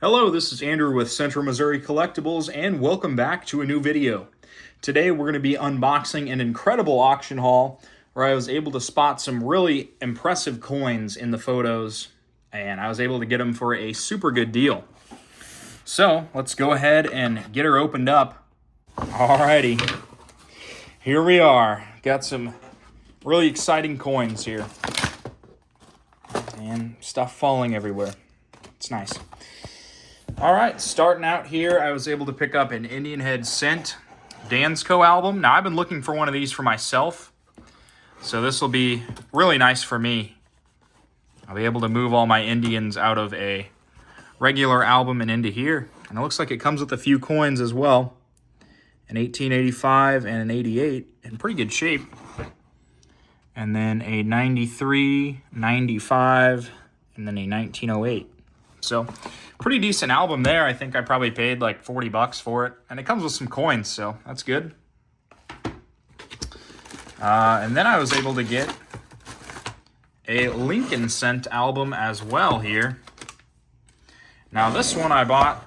Hello, this is Andrew with Central Missouri Collectibles, and welcome back to a new video. Today we're going to be unboxing an incredible auction haul where I was able to spot some really impressive coins in the photos, and I was able to get them for a super good deal. So let's go ahead and get her opened up. Alrighty, here we are. Got some really exciting coins here, and stuff falling everywhere. It's nice. All right, starting out here, I was able to pick up an Indian Head Cent Dansko album. Now, I've been looking for one of these for myself, so this will be really nice for me. I'll be able to move all my Indians out of a regular album and into here. And it looks like it comes with a few coins as well. An 1885 and an 88 in pretty good shape. And then a 93, 95, and then a 1908. So, pretty decent album there. I think I probably paid like 40 bucks for it. And it comes with some coins, so that's good. And then I was able to get a Lincoln Cent album as well here. Now this one I bought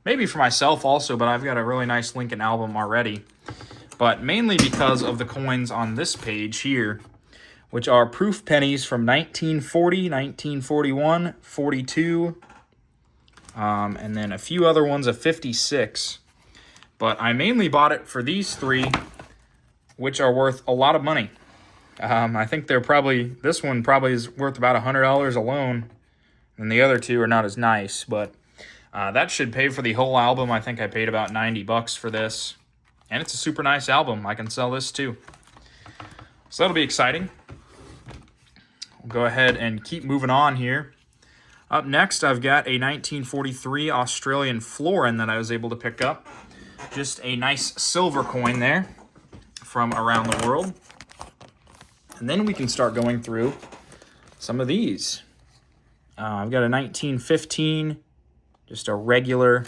maybe for myself also, but I've got a really nice Lincoln album already. But mainly because of the coins on this page here, which are proof pennies from 1940, 1941, 42, and then a few other ones of 56. But I mainly bought it for these three, which are worth a lot of money. I think this one probably is worth about $100 alone, and the other two are not as nice, but that should pay for the whole album. I think I paid about 90 bucks for this, and it's a super nice album. I can sell this too. So that'll be exciting. We'll go ahead and keep moving on here. Up next, I've got a 1943 Australian florin that I was able to pick up. Just a nice silver coin there from around the world. And then we can start going through some of these. I've got a 1915, just a regular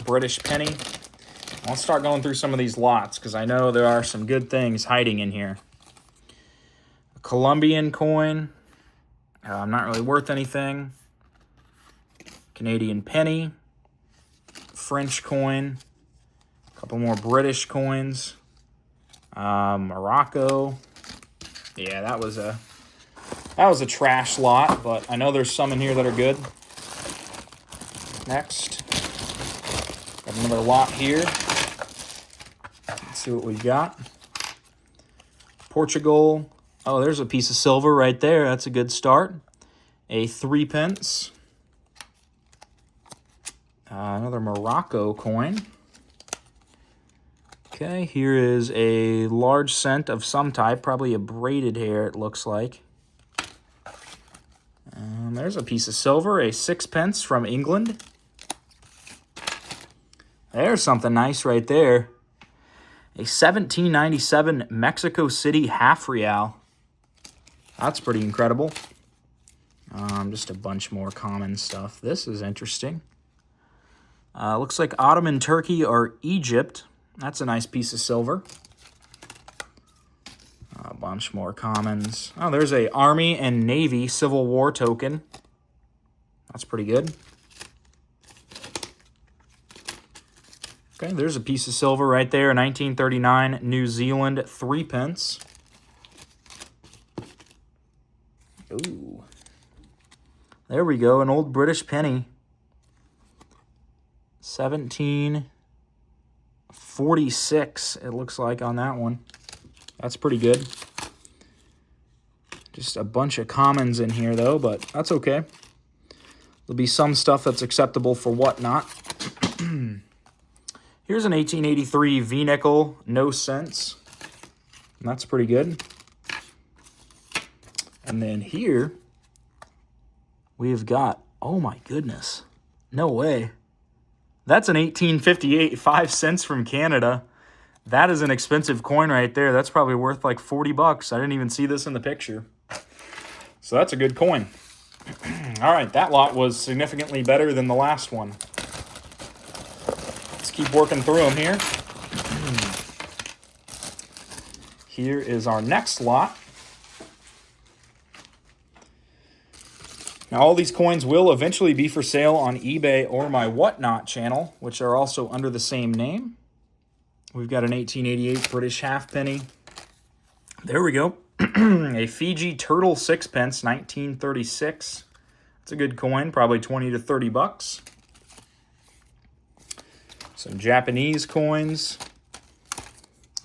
British penny. I'll start going through some of these lots because I know there are some good things hiding in here. A Colombian coin. Not really worth anything. Canadian penny. French coin. A couple more British coins. Morocco. Yeah, that was a trash lot, but I know there's some in here that are good. Next, got another lot here. Let's see what we've got. Portugal. Oh, there's a piece of silver right there. That's a good start. A 3 pence. Another Morocco coin. Okay, here is a large cent of some type, probably a braided hair, it looks like. There's a piece of silver, a 6 pence from England. There's something nice right there. A 1797 Mexico City half real. That's pretty incredible. Just a bunch more common stuff. This is interesting. Looks like Ottoman Turkey or Egypt. That's a nice piece of silver. A bunch more commons. Oh, there's a Army and Navy Civil War token. That's pretty good. Okay, there's a piece of silver right there. 1939 New Zealand 3 pence. Ooh. There we go, an old British penny. 1746, it looks like on that one. That's pretty good. Just a bunch of commons in here, though, but that's okay. There'll be some stuff that's acceptable for whatnot. Here's an 1883 V-nickel, no cents. And that's pretty good. And then here, we've got, oh my goodness, no way. That's an 1858, 5 cents from Canada. That is an expensive coin right there. That's probably worth like 40 bucks. I didn't even see this in the picture. So that's a good coin. All right, that lot was significantly better than the last one. Let's keep working through them here. Here is our next lot. Now, all these coins will eventually be for sale on eBay or my Whatnot channel, which are also under the same name. We've got an 1888 British halfpenny. There we go. A Fiji Turtle sixpence, 1936. It's a good coin, probably 20 to 30 bucks. Some Japanese coins.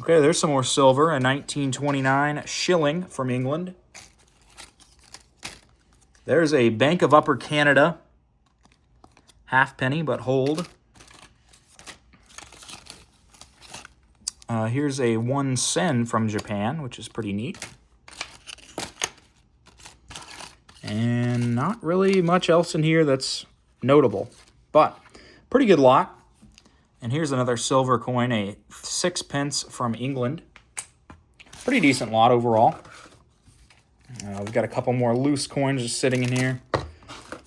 Okay, there's some more silver. A 1929 shilling from England. There's a Bank of Upper Canada halfpenny, but hold. Here's a 1 sen from Japan, which is pretty neat. And not really much else in here that's notable, but pretty good lot. And here's another silver coin, a 6 pence from England. Pretty decent lot overall. We've got a couple more loose coins just sitting in here.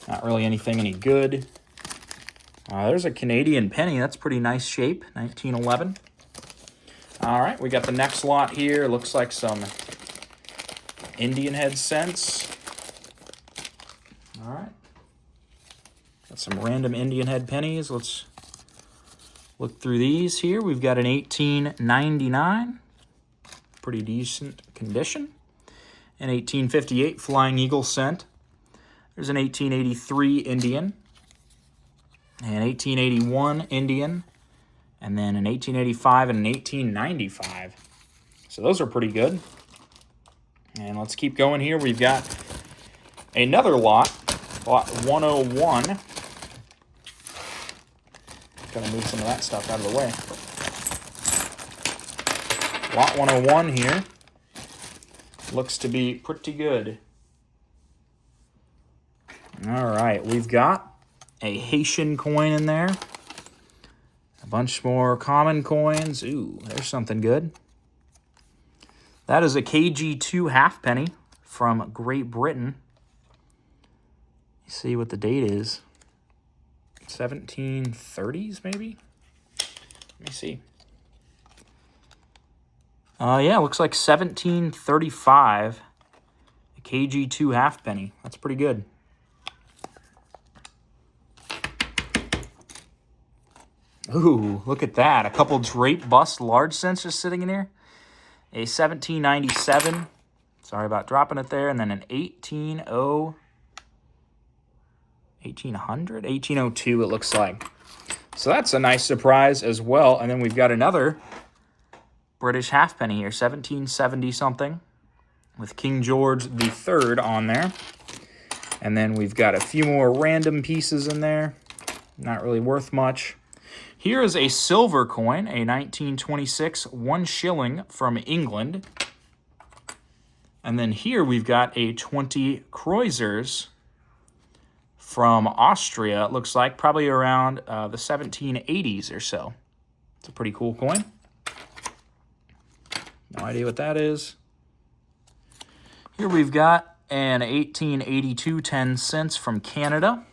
Not really anything any good. There's a Canadian penny. That's pretty nice shape, 1911. All right, we got the next lot here. Looks like some Indian head cents. All right. Got some random Indian head pennies. Let's look through these here. We've got an 1899. Pretty decent condition. An 1858 Flying Eagle cent. There's an 1883 Indian. An 1881 Indian. And then an 1885 and an 1895. So those are pretty good. And let's keep going here. We've got another lot. Lot 101. Gotta move some of that stuff out of the way. Lot 101 here. Looks to be pretty good. All right, we've got a Haitian coin in there. A bunch more common coins. Ooh, there's something good. That is a KG2 halfpenny from Great Britain. You see what the date is. 1730s, maybe? Let me see. Yeah, looks like 1735. A KG2 halfpenny. That's pretty good. Ooh, look at that. A couple drape bust large cents just sitting in here. A 1797. Sorry about dropping it there. And then an 1802, it looks like. So that's a nice surprise as well. And then we've got another British halfpenny here, 1770 something, with King George III on there. And then we've got a few more random pieces in there. Not really worth much. Here is a silver coin, a 1926 1 shilling from England. And then here we've got a 20 Kreuzers from Austria. It looks like probably around the 1780s or so. It's a pretty cool coin. No idea what that is. Here we've got an 1882 10 cents from Canada.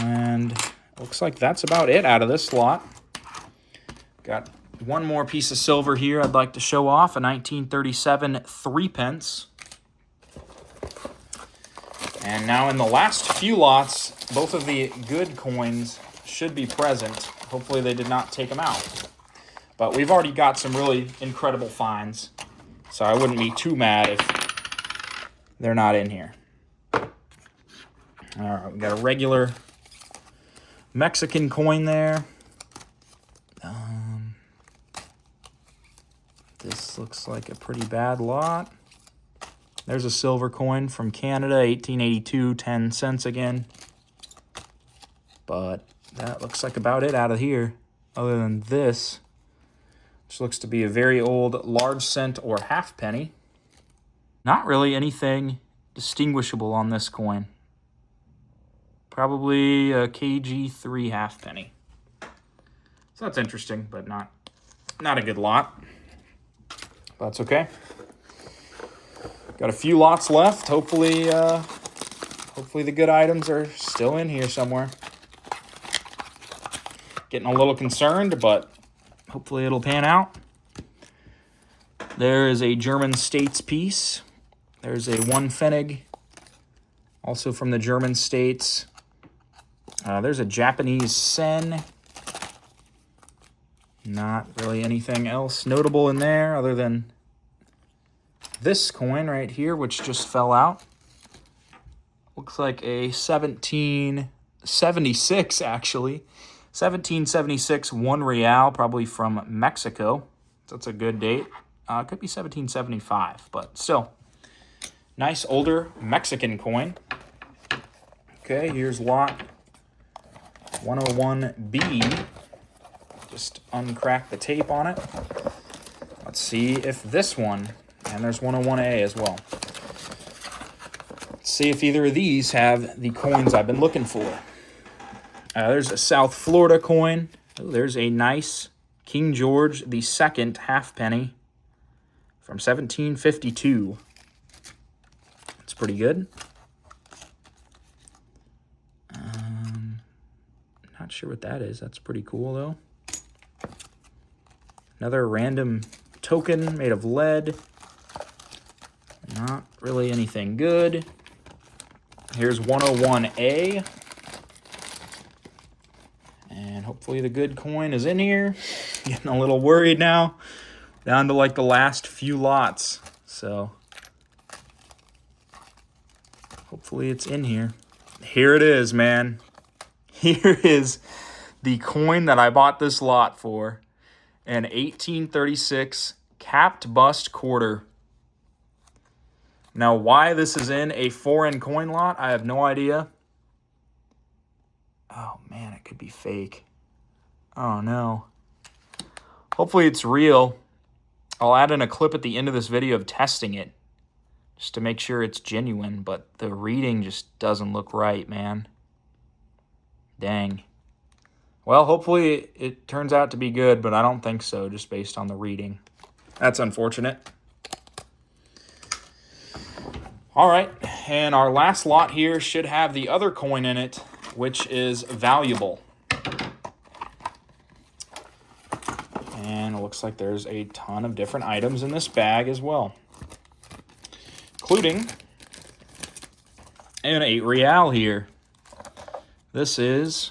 And looks like that's about it out of this lot. Got one more piece of silver here I'd like to show off, a 1937 3 pence. And now in the last few lots, both of the good coins should be present. Hopefully they did not take them out. But we've already got some really incredible finds, so I wouldn't be too mad if they're not in here. All right, we got a regular Mexican coin there. This looks like a pretty bad lot. There's a silver coin from Canada, 1882, 10 cents again. But that looks like about it out of here, other than this, which looks to be a very old large cent or halfpenny. Not really anything distinguishable on this coin. Probably a KG3 halfpenny. So that's interesting, but not a good lot. But that's okay. Got a few lots left. Hopefully the good items are still in here somewhere. Getting a little concerned, but hopefully it'll pan out. There is a German States piece There's a 1 Pfennig, also from the German states. There's a Japanese Sen. Not really anything else notable in there other than this coin right here, which just fell out. Looks like a 1776, actually. 1776, 1 real, probably from Mexico. So that's a good date. It could be 1775, but still. Nice older Mexican coin. Okay, here's lot 101B. Just uncrack the tape on it. Let's see if this one, and there's 101A as well. Let's see if either of these have the coins I've been looking for. There's a South Florida coin. Oh, there's a nice King George II halfpenny from 1752. That's pretty good. Not sure what that is. That's pretty cool, though. Another random token made of lead. Not really anything good. Here's 101A. And hopefully the good coin is in here. Getting a little worried now. Down to like the last few lots. So hopefully it's in here. Here it is, man. Here is the coin that I bought this lot for. An 1836 capped bust quarter. Now, why this is in a foreign coin lot, I have no idea. Oh, man, it could be fake. Oh, no. Hopefully it's real. I'll add in a clip at the end of this video of testing it, just to make sure it's genuine, but the reading just doesn't look right, man. Dang. Well, hopefully it turns out to be good, but I don't think so, just based on the reading. That's unfortunate. All right, and our last lot here should have the other coin in it, which is valuable. And it looks like there's a ton of different items in this bag as well, including an 8 real here. This is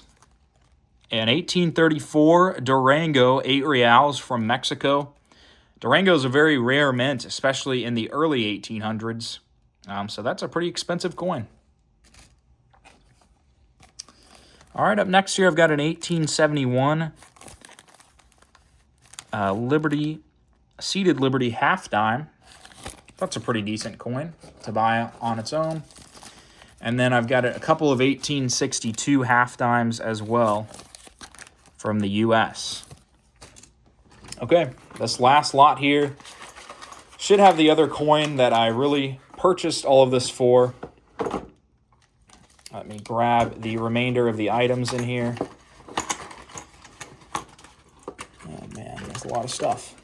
an 1834 Durango 8 reals from Mexico. Durango is a very rare mint, especially in the early 1800s. So that's a pretty expensive coin. All right, up next here, I've got an 1871 Seated Liberty half dime. That's a pretty decent coin to buy on its own. And then I've got a couple of 1862 half dimes as well from the U.S. Okay, this last lot here should have the other coin that I really purchased all of this for. Let me grab the remainder of the items in here. Oh man, there's a lot of stuff.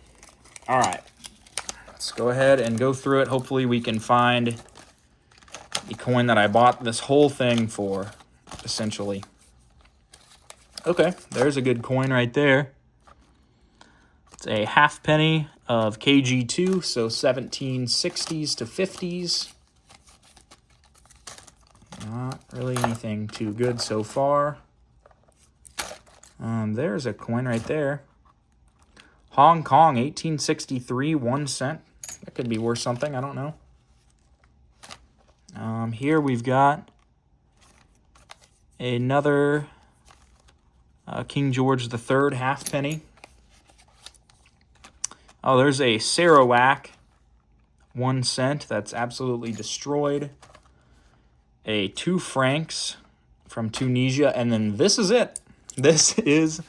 All right, let's go ahead and go through it. Hopefully we can find the coin that I bought this whole thing for, essentially. Okay, there's a good coin right there. It's a halfpenny of KG2, so 1760s to 50s. Not really anything too good so far. There's a coin right there. Hong Kong, 1863, 1 cent. That could be worth something, I don't know. Here we've got another King George III halfpenny. Oh, there's a Sarawak, 1 cent. That's absolutely destroyed. A 2 francs from Tunisia. And then this is it. This is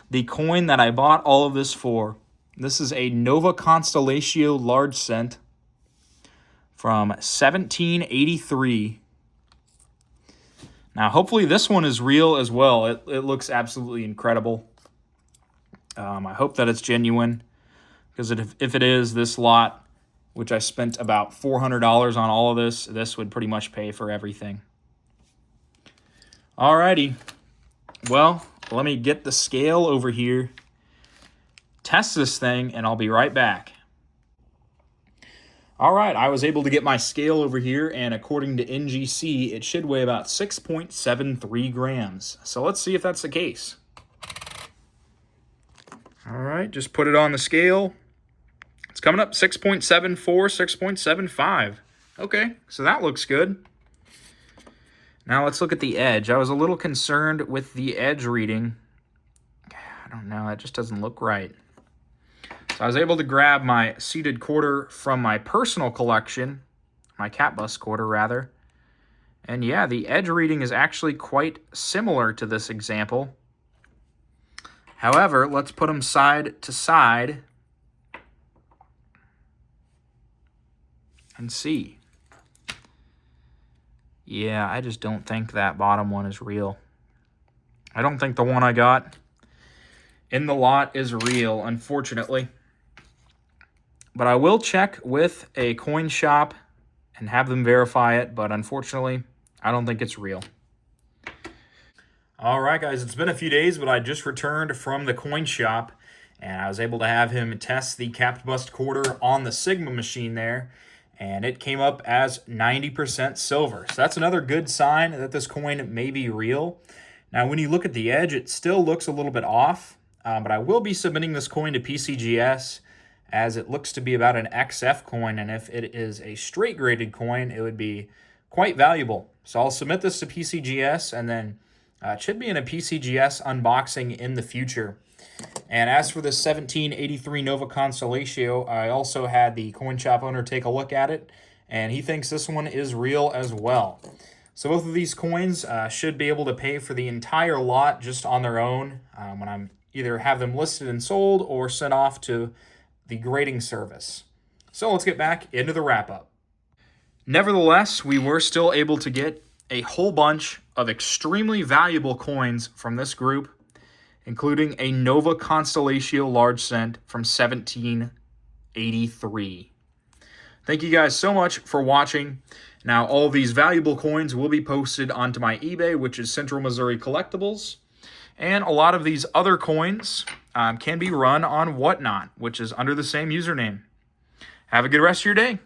the coin that I bought all of this for. This is a Nova Constellatio large cent from 1783. Now, hopefully this one is real as well. It looks absolutely incredible. I hope that it's genuine, because if it is, this lot, which I spent about $400 on all of this would pretty much pay for everything. Alrighty. Well, let me get the scale over here, test this thing, and I'll be right back. All right, I was able to get my scale over here, and according to NGC, it should weigh about 6.73 grams. So let's see if that's the case. All right, just put it on the scale. It's coming up 6.74, 6.75. Okay, so that looks good. Now let's look at the edge. I was a little concerned with the edge reading. I don't know, that just doesn't look right. So I was able to grab my seated quarter from my personal collection, my Cat Bus quarter rather. And yeah, the edge reading is actually quite similar to this example. However, let's put them side to side and see. Yeah, I just don't think that bottom one is real. I don't think the one I got in the lot is real, unfortunately. But I will check with a coin shop and have them verify it, but unfortunately, I don't think it's real. All right, guys, it's been a few days, but I just returned from the coin shop, and I was able to have him test the Capped Bust quarter on the Sigma machine there, and it came up as 90% silver. So that's another good sign that this coin may be real. Now, when you look at the edge, it still looks a little bit off, but I will be submitting this coin to PCGS, as it looks to be about an XF coin, and if it is a straight graded coin, it would be quite valuable. So I'll submit this to PCGS, and then it should be in a PCGS unboxing in the future. And as for the 1783 Nova Constellatio, I also had the coin shop owner take a look at it, and he thinks this one is real as well. So both of these coins should be able to pay for the entire lot just on their own when I'm either have them listed and sold or sent off to the grading service. So let's get back into the wrap-up. Nevertheless, we were still able to get a whole bunch of extremely valuable coins from this group, including a Nova Constellatio large cent from 1783. Thank you guys so much for watching. Now, all of these valuable coins will be posted onto my eBay, which is Central Missouri Collectibles. And a lot of these other coins can be run on Whatnot, which is under the same username. Have a good rest of your day.